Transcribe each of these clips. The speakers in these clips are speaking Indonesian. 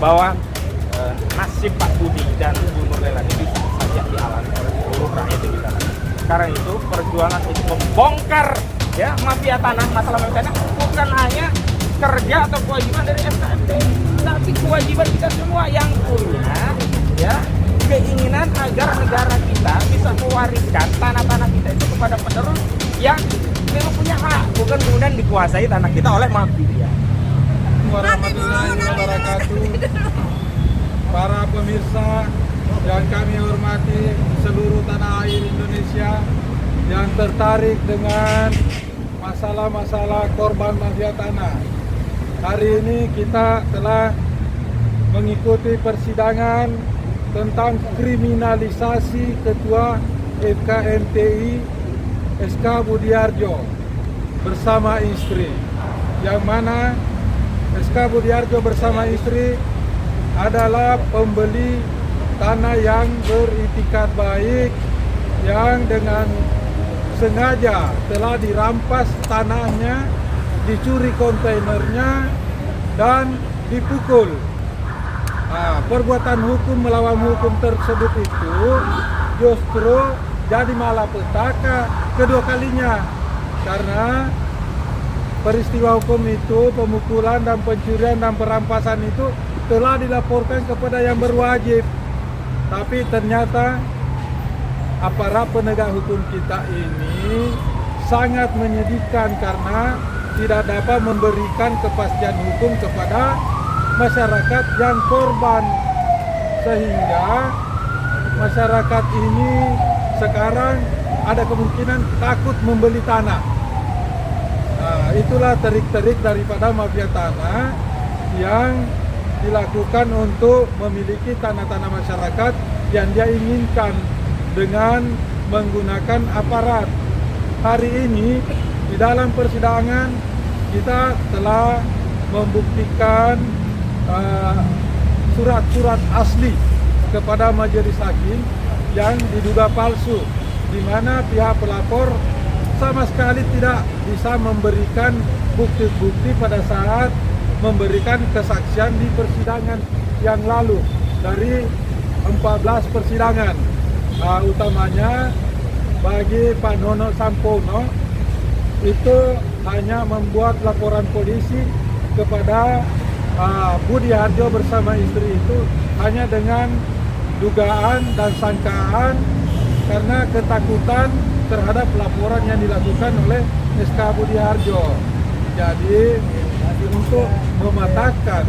bahwa nasib Pak Budi dan Bu Nurlela ini bisa saja dialami oleh seluruh rakyat Indonesia. Sekarang itu perjuangan untuk membongkar ya mafia tanah, masalah mafia tanah bukan hanya kerja atau kewajiban dari SKMD, tapi kewajiban kita semua yang punya ya keinginan agar negara kita bisa mewariskan tanah-tanah kita itu kepada penerus yang memang punya hak, bukan kemudian dikuasai tanah kita oleh mafia. Warahmatullahi wabarakatuh. Para pemirsa yang kami hormati seluruh tanah air Indonesia yang tertarik dengan masalah-masalah korban mafia tanah. Hari ini kita telah mengikuti persidangan tentang kriminalisasi Ketua FKMTI SK Budiarjo bersama istri, yang mana SK Budiarjo bersama istri adalah pembeli tanah yang beritikat baik, yang dengan sengaja telah dirampas tanahnya, dicuri kontainernya, dan dipukul. Perbuatan hukum melawan hukum tersebut itu justru jadi malapetaka kedua kalinya, karena peristiwa hukum itu, pemukulan dan pencurian dan perampasan itu telah dilaporkan kepada yang berwajib. Tapi ternyata aparat penegak hukum kita ini sangat menyedihkan karena tidak dapat memberikan kepastian hukum kepada masyarakat yang korban, sehingga masyarakat ini sekarang ada kemungkinan takut membeli tanah. Itulah terik-terik daripada mafia tanah yang dilakukan untuk memiliki tanah-tanah masyarakat yang dia inginkan dengan menggunakan aparat. Hari ini di dalam persidangan kita telah membuktikan surat-surat asli kepada majelis hakim yang diduga palsu, di mana pihak pelapor sama sekali tidak bisa memberikan bukti-bukti pada saat memberikan kesaksian di persidangan yang lalu. Dari 14 persidangan, utamanya bagi Pak Nono Sampono itu hanya membuat laporan polisi kepada Budi Harjo bersama istri itu hanya dengan dugaan dan sangkaan karena ketakutan terhadap laporan yang dilakukan oleh SK Budi Harjo. Jadi untuk mematahkan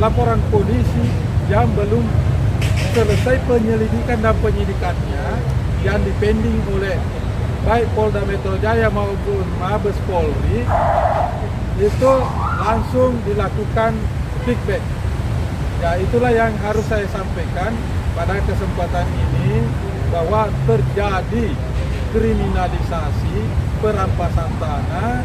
laporan polisi yang belum selesai penyelidikan dan penyidikannya yang dipending oleh baik Polda Metro Jaya maupun Mabes Polri, itu langsung dilakukan feedback. Ya, itulah yang harus saya sampaikan pada kesempatan ini, bahwa terjadi kriminalisasi perampasan tanah,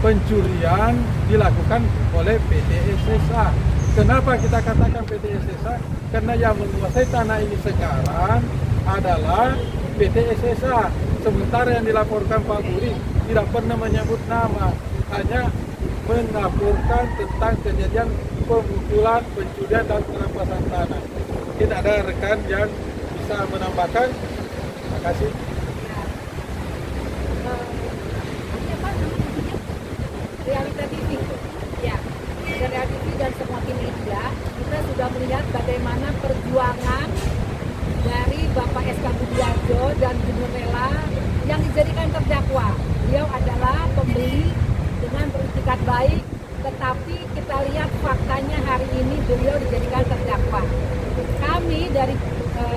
pencurian dilakukan oleh PT SSA. Kenapa kita katakan PT SSA? Karena yang menguasai tanah ini sekarang adalah PT SSA. Sementara yang dilaporkan Pak Budi tidak pernah menyebut nama, hanya melaporkan tentang kejadian pemukulan, pencurian dan perampasan tanah. Mungkin ada rekan yang bisa menambahkan. Terima kasih. Realita TV, ya, dari Realita TV dan semua tim media, kita sudah melihat bagaimana perjuangan dari Bapak SK Budiarjo dan Bu Nurlela yang dijadikan terdakwa. Beliau adalah pembeli dengan beritikat baik, tetapi kita lihat faktanya hari ini beliau dijadikan terdakwa. Kami dari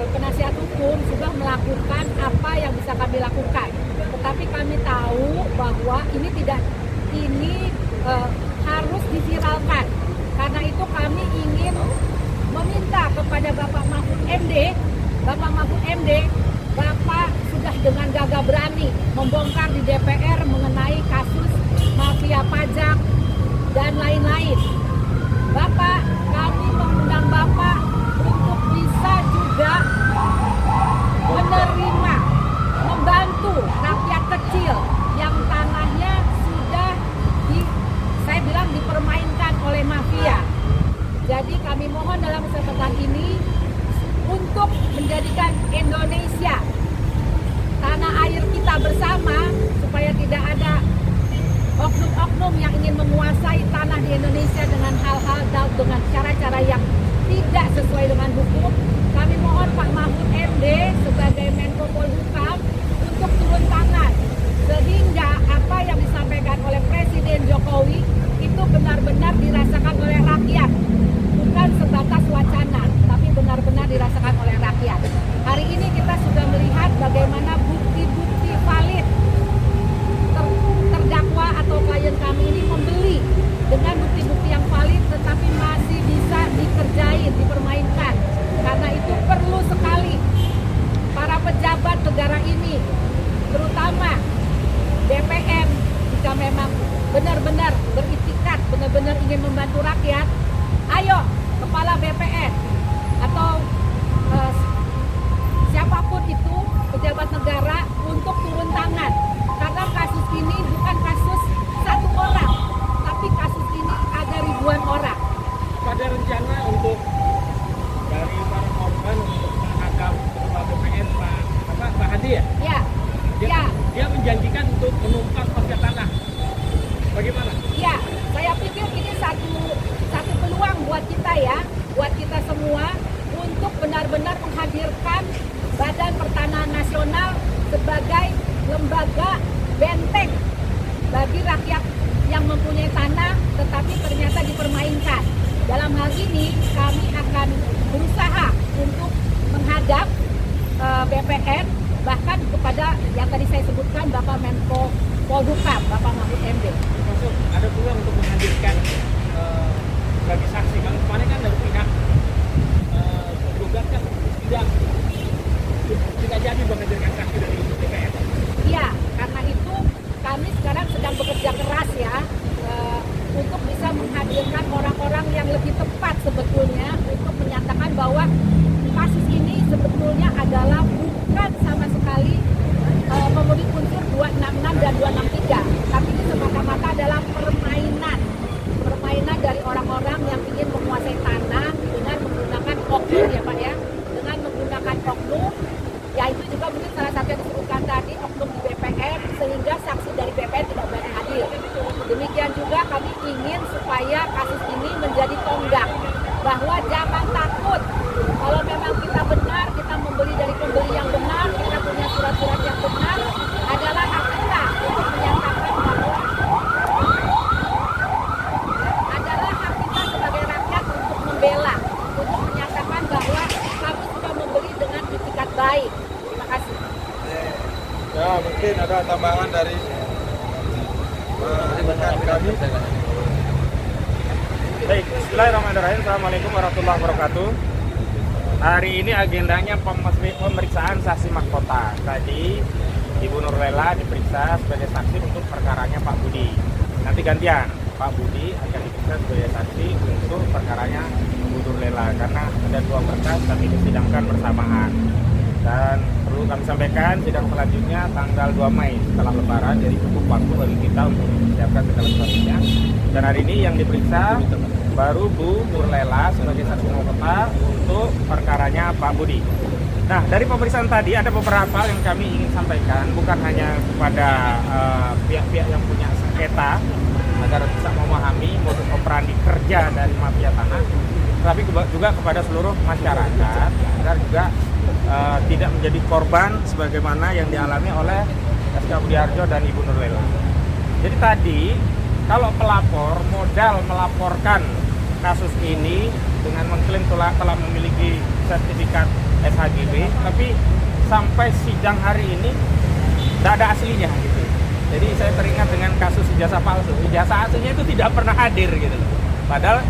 penasihat hukum sudah melakukan apa yang bisa kami lakukan, tetapi kami tahu bahwa ini harus diviralkan. Karena itu kami ingin meminta kepada Bapak Mahfud MD, Bapak sudah dengan gagah berani membongkar di DPR mengenai kasus mafia pajak dan lain-lain. Bapak, kami mengundang Bapak untuk bisa juga menerima, membantu rakyat kecil yang tanahnya sudah saya bilang dipermainkan oleh mafia. Jadi kami mohon dalam kesempatan ini untuk menjadikan Indonesia tanah air kita bersama, supaya tidak ada oknum-oknum yang ingin menguasai tanah di Indonesia dengan hal-hal dan dengan cara-cara yang tidak sesuai dengan hukum. Kami mohon Pak Mahfud MD sebagai Menko Polhukam untuk turun tangan sehingga apa yang disampaikan oleh Presiden Jokowi itu benar-benar dirasakan oleh rakyat, bukan sebatas wacana, tapi benar-benar dirasakan oleh rakyat. Hari ini kita sudah melihat bagaimana bukti-bukti valid terdakwa atau klien kami ini membeli dengan bukti-bukti yang valid, tetapi masih bisa dikerjain, dipermainkan. Karena itu perlu sekali para pejabat negara ini, terutama BPN, jika memang benar-benar beritikat, benar-benar ingin membantu rakyat, ayo kepala BPN atau siapapun itu pejabat negara untuk turun tangan, karena kasus ini bukan kasus satu orang, tapi kasus ini ada ribuan orang. Ada rencana untuk dari para korban untuk menghadap ketua BPN Pak Hadi ya? Ya, Dia menjanjikan untuk menumpas mafia tanah. Bagaimana? ya, saya pikir ini satu peluang buat kita ya, buat kita semua untuk benar-benar menghadirkan Badan Pertanahan Nasional sebagai lembaga benteng bagi rakyat yang mempunyai tanah tetapi ternyata dipermainkan. Dalam hal ini kami akan berusaha untuk menghadap BPN, bahkan kepada yang tadi saya sebutkan Bapak Menko Polhukam, Bapak Mahfud MD. Maksud ada peluang untuk menghadirkan sebagai saksi. Kalau kemarin kan dari pihak tergugat kan tidak jadi menghadirkan saksi dari BPN. Iya, karena itu kami sekarang sedang bekerja keras ya untuk bisa menghadirkan orang-orang yang lebih tepat sebetulnya untuk menyatakan bahwa kasus ini sebetulnya adalah bukan sama sekali memenuhi unsur 266 dan 263, tapi ini semata-mata adalah permainan dari orang-orang yang ingin menguasai tanah dengan menggunakan oknum ya Pak ya, dengan menggunakan oknum, ya itu juga mungkin salah satu yang disebutkan tadi, oknum di BPN, sehingga saksi dari BPN tidak banyak hadir. Demikian juga kami ingin supaya kasus ini menjadi tonggak, bahwa jangan takut kalau memang kita benar, kita membeli dari pembeli yang benar, kita punya surat-surat yang benar, adalah hak kita untuk menyatakan bahwa adalah hak kita sebagai rakyat untuk membela, untuk menyatakan bahwa kami sudah membeli dengan itikat baik. Terima kasih. Ya, mungkin ada tambahan dari rekan kami. Baik, bismillahirrahmanirrahim. Assalamualaikum warahmatullahi wabarakatuh. Hari ini agendanya pemeriksaan saksi mahkota. Tadi Ibu Nurlela diperiksa sebagai saksi untuk perkaranya Pak Budi. Nanti gantian, Pak Budi akan diperiksa sebagai saksi untuk perkaranya Ibu Nurlela, karena ada dua berkas tapi disidangkan bersamaan. Dan perlu kami sampaikan, sidang selanjutnya tanggal 2 Mei setelah Lebaran, jadi cukup waktu bagi kita untuk mempersiapkan segala sesuatunya. Dan hari ini yang diperiksa baru Bu Nurlela sebagai saksi mahkota untuk perkaranya Pak Budi. Nah, dari pemeriksaan tadi ada beberapa hal yang kami ingin sampaikan, bukan hanya kepada pihak-pihak yang punya sengketa agar bisa memahami modus operandi kerja dari mafia tanah, tapi juga kepada seluruh masyarakat agar juga tidak menjadi korban sebagaimana yang dialami oleh SK Budiarjo dan Ibu Nurlela. Jadi tadi kalau pelapor modal melaporkan kasus ini dengan mengklaim telah memiliki sertifikat SHGB, tapi sampai sidang hari ini tidak ada aslinya gitu. Jadi saya teringat dengan kasus ijazah palsu. Ijazah aslinya itu tidak pernah hadir gitu. Padahal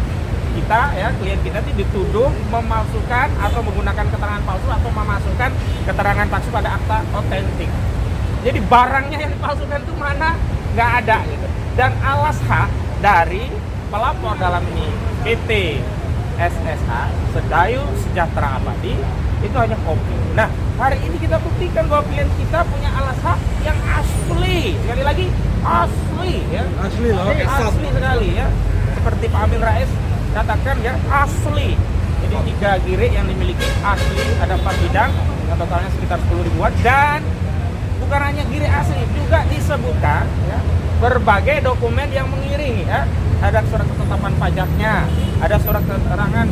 kita ya, klien kita itu dituduh memalsukan atau menggunakan keterangan palsu atau memasukkan keterangan palsu pada akta otentik. Jadi barangnya yang dipalsukan itu mana? Nggak ada gitu. Dan alas hak dari pelapor dalam ini PT SSH, Sedayu Sejahtera Abadi, itu hanya kopi. Nah, hari ini kita buktikan bahwa klien kita punya alas hak yang asli. Sekali lagi, asli ya. Asli loh. Asli sekali ya. Seperti Pak Amin Rais katakan ya asli. Jadi 3 gire yang dimiliki asli, ada 4 bidang yang totalnya sekitar 10 ribuan, dan bukan hanya gire asli, juga disebutkan ya, berbagai dokumen yang mengiringi ya. Ada surat ketetapan pajaknya, ada surat keterangan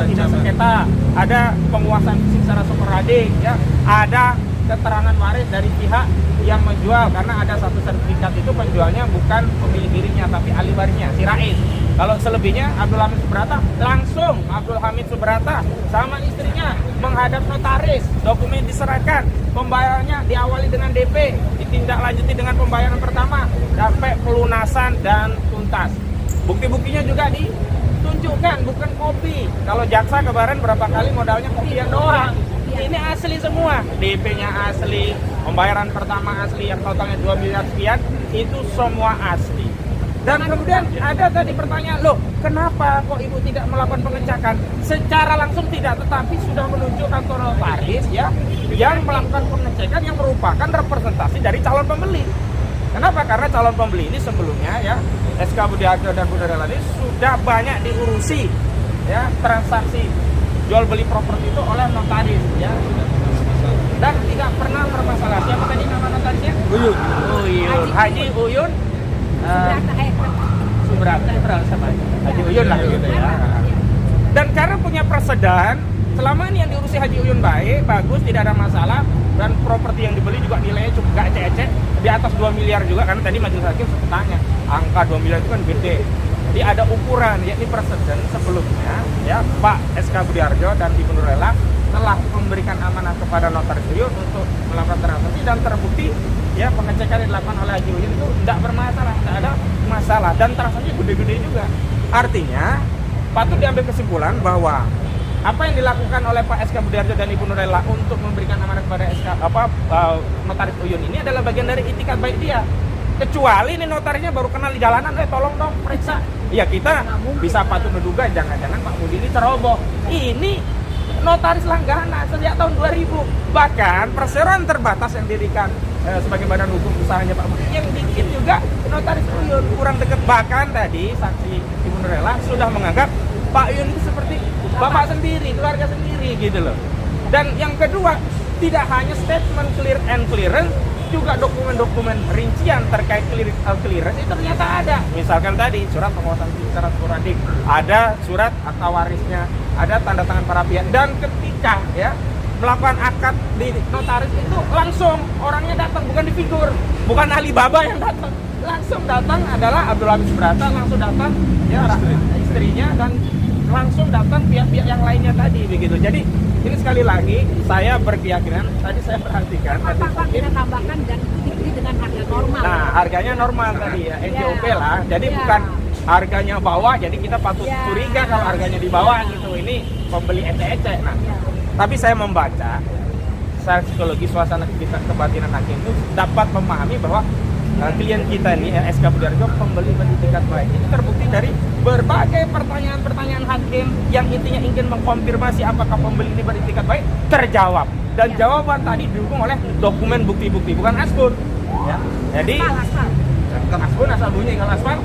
tidak sengketa, ada penguasaan fisik secara sporadik ya, ada keterangan waris dari pihak yang menjual, karena ada satu sertifikat itu penjualnya bukan pemilik dirinya tapi ahli warisnya, si Rais. Kalau selebihnya Abdul Hamid Subrata, langsung Abdul Hamid Subrata sama istrinya menghadap notaris, dokumen diserahkan, pembayarannya diawali dengan DP, ditindaklanjuti dengan pembayaran pertama sampai pelunasan dan tuntas. Bukti-buktinya juga ditunjukkan, bukan kopi. Kalau jaksa kemarin berapa kali modalnya kopian doang. Ini asli semua, DP-nya asli, pembayaran pertama asli yang totalnya 2 miliar sekian, itu semua asli. Dan kemudian ada tadi pertanyaan, loh kenapa kok ibu tidak melakukan pengecekan? Secara langsung tidak, tetapi sudah menunjuk kantor notaris ya, yang melakukan pengecekan yang merupakan representasi dari calon pembeli. Kenapa? Karena calon pembeli ini sebelumnya ya, SK Budiarjo dan Bu Nurlela sudah banyak diurusi ya, transaksi jual beli properti itu oleh notaris ya, dan tidak pernah bermasalah. Siapa tadi nama notarisnya? Uyun. Haji Uyun Subrata sama Haji Uyun lah gitu ya. Dan karena punya persedan, selama ini yang diurusi Haji Uyun baik, bagus, tidak ada masalah, dan properti yang dibeli juga nilainya cukup gak ecek-ecek, di atas 2 miliar juga, karena tadi majelis hakim sempat tanya, angka 2 miliar itu kan gede. Jadi ada ukuran, yakni presiden sebelumnya ya, Pak SK Budiarjo dan Ibu Nurlela telah memberikan amanah kepada notaris Uyun untuk melakukan transaksi, dan terbukti ya pengecekan yang dilakukan oleh Haji Uyun itu tidak bermasalah, tidak ada masalah, dan transaksinya gede-gede juga. Artinya patut diambil kesimpulan bahwa apa yang dilakukan oleh Pak SK Budiarjo dan Ibu Nurlela untuk memberikan amanah kepada notaris Uyun ini adalah bagian dari itikat baik dia. Kecuali ini notarisnya baru kenal di jalanan, tolong dong periksa. Ya kita bisa patut menduga jangan-jangan Pak Budi ini ceroboh. Ini notaris langganan sejak tahun 2000. Bahkan perseroan terbatas yang didirikan sebagai badan hukum usahanya Pak Budi, yang bikin juga notaris Uyun, kurang dekat. Bahkan tadi saksi Ibu Nurlela sudah menganggap Pak Uyun itu seperti bapak sendiri, keluarga sendiri gitu loh. Dan yang kedua, tidak hanya statement clear and clearance, juga dokumen-dokumen rincian terkait clearance itu ternyata ada. Misalkan tadi surat penguasaan secara sporadik, ada surat akta warisnya, ada tanda tangan para pihak, dan ketika ya melakukan akad di notaris itu langsung orangnya datang, bukan di figur, bukan Alibaba yang datang, langsung datang adalah Abdul Hamid Subrata, langsung datang ya istrinya, dan langsung datang pihak-pihak yang lainnya tadi begitu. Jadi ini sekali lagi saya berkeyakinan, tadi saya perhatikan Pak kita tambahkan, dan dibeli dengan harga normal. Nah harganya normal tadi ya, NJOP lah, jadi bukan harganya bawah, jadi kita patut curiga kalau harganya di bawah gitu, ini pembeli ecek-ecek. Nah tapi saya membaca secara psikologi suasana kita, kebatinan hakim itu dapat memahami bahwa klien kita ini SK Budiarjo pembeli beritikat baik. Ini terbukti dari berbagai pertanyaan-pertanyaan hakim yang intinya ingin mengkonfirmasi apakah pembeli ini beritikat baik terjawab, dan jawaban tadi didukung oleh dokumen bukti-bukti, bukan aspun ya. Jadi aspun asal bunyi, kalau aspal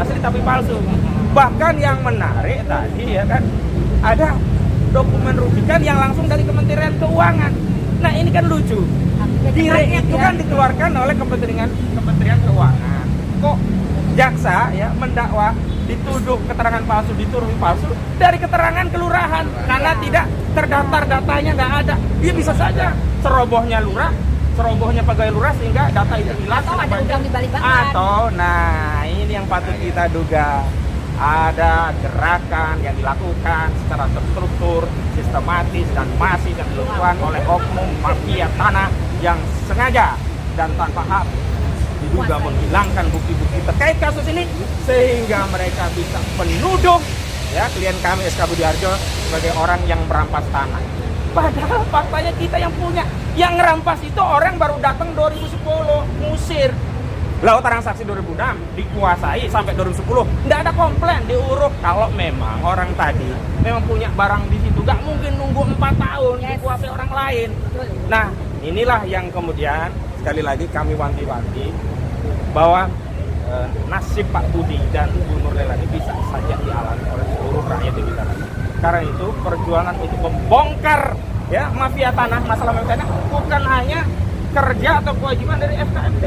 asli tapi palsu. Bahkan yang menarik tadi ya kan, ada dokumen rujukan yang langsung dari Kementerian Keuangan. Nah ini kan lucu, gire itu kan dikeluarkan oleh Kementerian Keuangan. Kok jaksa ya mendakwa dituduh keterangan palsu, dituduh palsu dari keterangan kelurahan karena tidak terdaftar, datanya nggak ada. Dia bisa saja cerobohnya lurah, cerobohnya pegawai lurah sehingga data itu hilang. Atau nah ini yang patut kita duga, ada gerakan yang dilakukan secara terstruktur, sistematis, dan masih dilakukan oleh oknum mafia tanah yang sengaja dan tanpa hak diduga menghilangkan bukti-bukti terkait kasus ini, sehingga mereka bisa menuduh ya klien kami SK Budiarjo sebagai orang yang merampas tanah. Padahal faktanya kita yang punya, yang ngerampas itu orang baru datang 2010, ngusir. Lalu transaksi 2006 dikuasai sampai 2010, nggak ada komplain, diuruk. Kalau memang orang tadi memang punya barang di situ, nggak mungkin nunggu 4 tahun dikuasai orang lain. Nah inilah yang kemudian sekali lagi kami wanti-wanti bahwa nasib Pak Budi dan Bu Nurlela ini bisa saja dialami oleh seluruh rakyat di sana. Karena itu perjuangan untuk membongkar ya mafia tanah, masalah mafia tanah bukan hanya kerja atau kewajiban dari FKMT,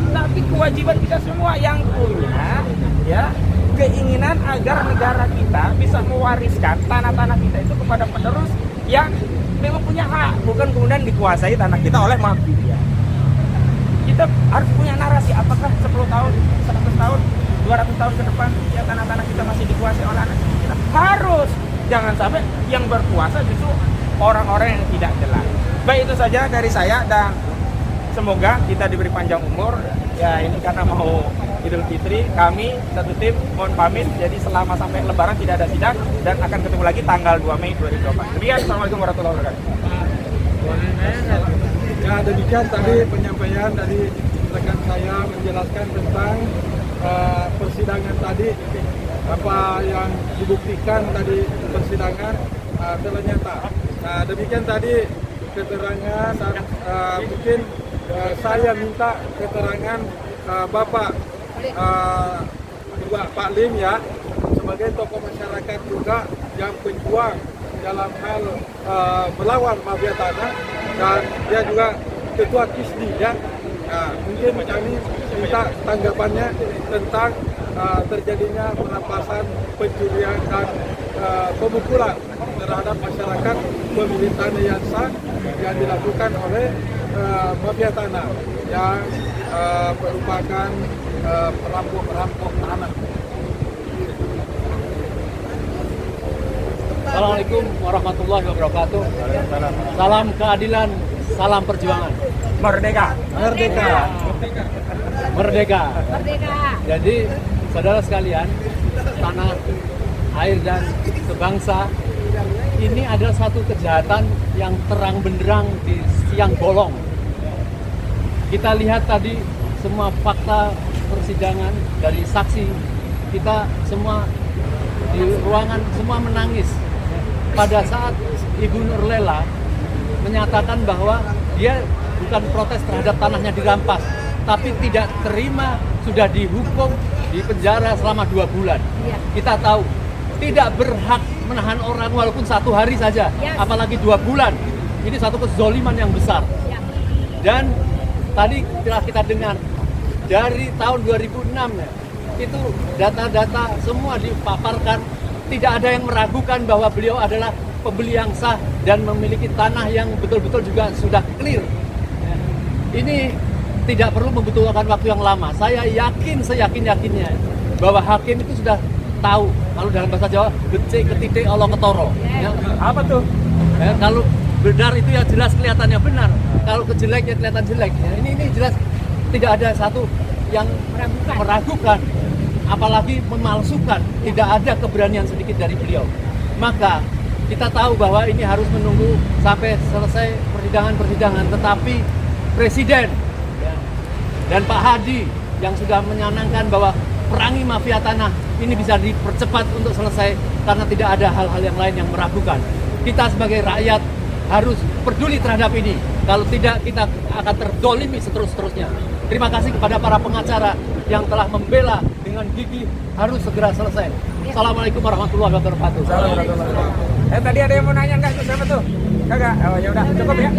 tapi kewajiban kita semua yang punya ya keinginan agar negara kita bisa mewariskan tanah-tanah kita itu kepada penerus yang memang punya hak, bukan kemudian dikuasai tanah kita oleh mafia. Kita harus punya narasi, apakah 10 tahun, 100 tahun, 200 tahun ke depan ya tanah-tanah kita masih dikuasai oleh anak kita? Harus. Jangan sampai yang berkuasa justru orang-orang yang tidak jelas. Baik, itu saja dari saya dan semoga kita diberi panjang umur. Ya ini karena mau Idul Fitri, kami satu tim mohon pamit. Jadi selama sampai Lebaran tidak ada sidang dan akan ketemu lagi tanggal 2 Mei 2024. Demikian, Assalamualaikum warahmatullahi wabarakatuh. Ya, demikian tadi penyampaian dari rekan saya menjelaskan tentang persidangan tadi, apa yang dibuktikan tadi persidangan telah nyata. Nah, demikian tadi keterangan dan mungkin saya minta keterangan Bapak Pak Lim ya, sebagai tokoh masyarakat juga yang berjuang dalam hal melawan mafia tanah, dan dia juga ketua KISDI ya. Nah, mungkin kami minta tanggapannya tentang terjadinya perampasan, pencurian dan pemukulan terhadap masyarakat pemilik tanah yang sah yang dilakukan oleh mafia tanah yang merupakan perampok tanah. Assalamualaikum warahmatullahi wabarakatuh. Salam keadilan, salam perjuangan. Merdeka. Merdeka. Merdeka. Merdeka. Jadi, saudara sekalian, tanah, air dan sebangsa, ini adalah satu kejahatan yang terang benderang di siang bolong. Kita lihat tadi semua fakta persidangan dari saksi, kita semua di ruangan semua menangis pada saat Ibu Nurlela menyatakan bahwa dia bukan protes terhadap tanahnya dirampas, tapi tidak terima sudah dihukum di penjara selama 2 bulan. Iya. Kita tahu tidak berhak menahan orang walaupun 1 hari saja, Yes. apalagi 2 bulan. Ini satu kezoliman yang besar. Ya. Dan tadi telah kita dengar dari tahun 2006 ya, itu data-data semua dipaparkan, tidak ada yang meragukan bahwa beliau adalah pembeli yang sah dan memiliki tanah yang betul-betul juga sudah clear. Ini tidak perlu membutuhkan waktu yang lama. Saya yakin, seyakin-yakinnya bahwa hakim itu sudah tahu, kalau dalam bahasa Jawa, becik ketitik Allah ketoro. Ya. Apa tuh? Ya, kalau benar itu ya jelas kelihatannya benar. Kalau kejelek ya kelihatan jelek. Ya, ini jelas tidak ada satu yang meragukan, apalagi memalsukan. Tidak ada keberanian sedikit dari beliau. Maka kita tahu bahwa ini harus menunggu sampai selesai persidangan-persidangan. Tetapi Presiden dan Pak Hadi yang sudah menyanangkan bahwa perangi mafia tanah ini bisa dipercepat untuk selesai karena tidak ada hal-hal yang lain yang meragukan. Kita sebagai rakyat harus peduli terhadap ini. Kalau tidak, kita akan terdolimi seterus-terusnya. Terima kasih kepada para pengacara yang telah membela dengan gigih, harus segera selesai. Assalamualaikum warahmatullahi wabarakatuh. Tadi ada yang mau nanya nggak? Siapa tuh? Kagak? Oh ya udah, cukup ya.